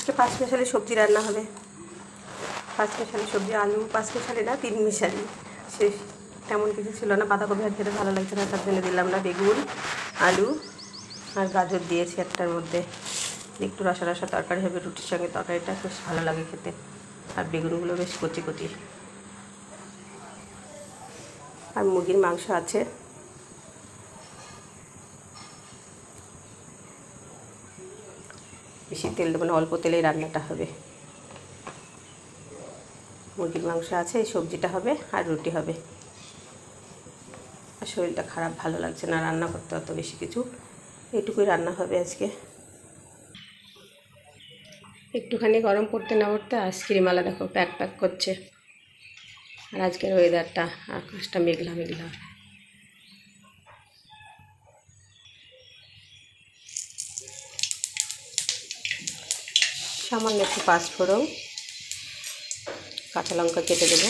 আজকে 5 মিশালি সবজি রান্না হবে। 5 মিশালি সবজি, আলু 5 মিশালি না 3 মিশালি, শেষ তেমন কিছু ছিল না। বাঁধাকপি আর খেতে ভালো লাগছে না, তার জন্য দিলাম না। বেগুন, আলু আর গাজর দিয়েছি একটার মধ্যে। একটু রসা রসা তরকারি হবে, রুটির সঙ্গে তরকারিটা বেশ ভালো লাগে খেতে। আর বেগুনগুলো বেশ কচি কচি। আর মুরগির মাংস আছে। বেশি তেল দেবো না, অল্প তেলেই রান্নাটা হবে। মুরগির মাংস আছে, এই সবজিটা হবে আর রুটি হবে। আর শরীরটা খারাপ, ভালো লাগছে না রান্না করতে অত বেশি কিছু, এইটুকুই রান্না হবে আজকে। একটুখানি গরম পড়তে না পড়তে আইসক্রিমওয়ালা দেখো প্যাক প্যাক করছে। আর আজকের ওয়েদারটা, আকাশটা মেঘলা মেঘলা। সামান্য একটু পাঁচফোড়ন, কাঁচা লঙ্কা কেটে দেবো,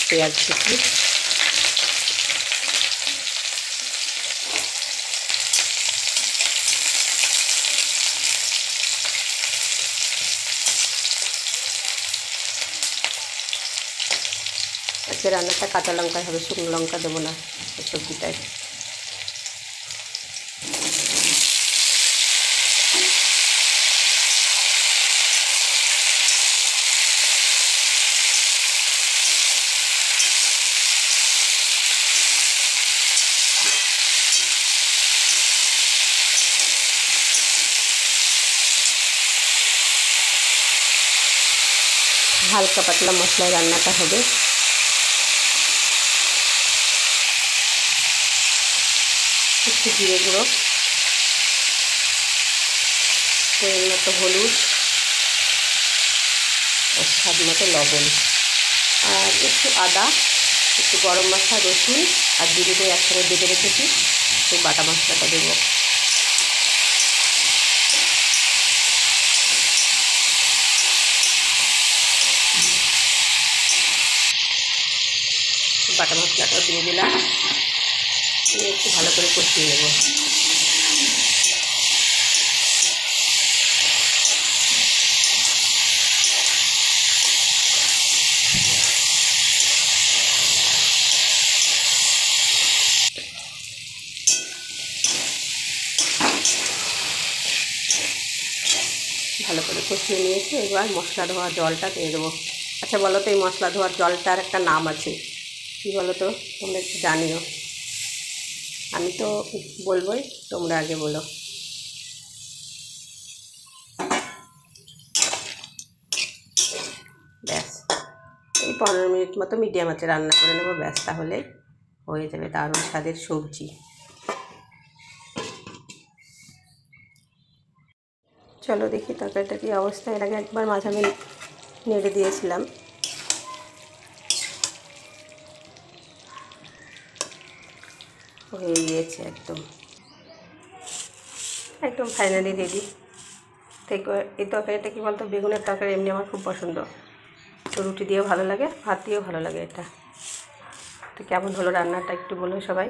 পেঁয়াজ কুচি, আজকে রান্নাটা কাঁচা লঙ্কায় হবে, শুকনো লঙ্কা দেবো না সবজিটায়। হালকা পাতলা মশলায় রান্নাটা হবে। একটু জিরে গুঁড়ো, পরিমাণ মতো হলুদ, আর স্বাদ মতো লবণ, আর একটু আদা, একটু গরম মশলা, রসুন আর জিরে দিয়ে একসাথে বেটে রেখেছি, সেই বাটা মশলাটা দেবো। বাটা মশলাটাও দিয়ে দিলাম, একটু ভালো করে কষিয়ে নেব। ভালো করে কষিয়ে নিয়েছি, এবার মশলা ধোয়া জলটা দিয়ে দেবো। আচ্ছা বলো তো, এই মশলা ধোয়ার জলটার একটা নাম আছে, কী বলো তো, তোমরা একটু জানিও। আমি তো বলবোই, তোমরা আগে বলো। ব্যাস, এই 15 মিনিট মতো মিডিয়াম আঁচে রান্না করে নেবো, ব্যাস, তাহলেই হয়ে যাবে দারুণ স্বাদের সবজি। চলো দেখি তরকারিটা কী অবস্থা। এর আগে একবার মাছ আমি নেড়ে দিয়েছিলাম। হয়ে গিয়েছে একদম একদম ফাইনালি রেডি। তো এই তরকারিটা কী বলতো, বেগুনের তরকারি এমনি আমার খুব পছন্দ, তো রুটি দিয়েও ভালো লাগে, ভাত দিয়েও ভালো লাগে এটা। তো কেমন হলো রান্নাটা একটু বলো সবাই।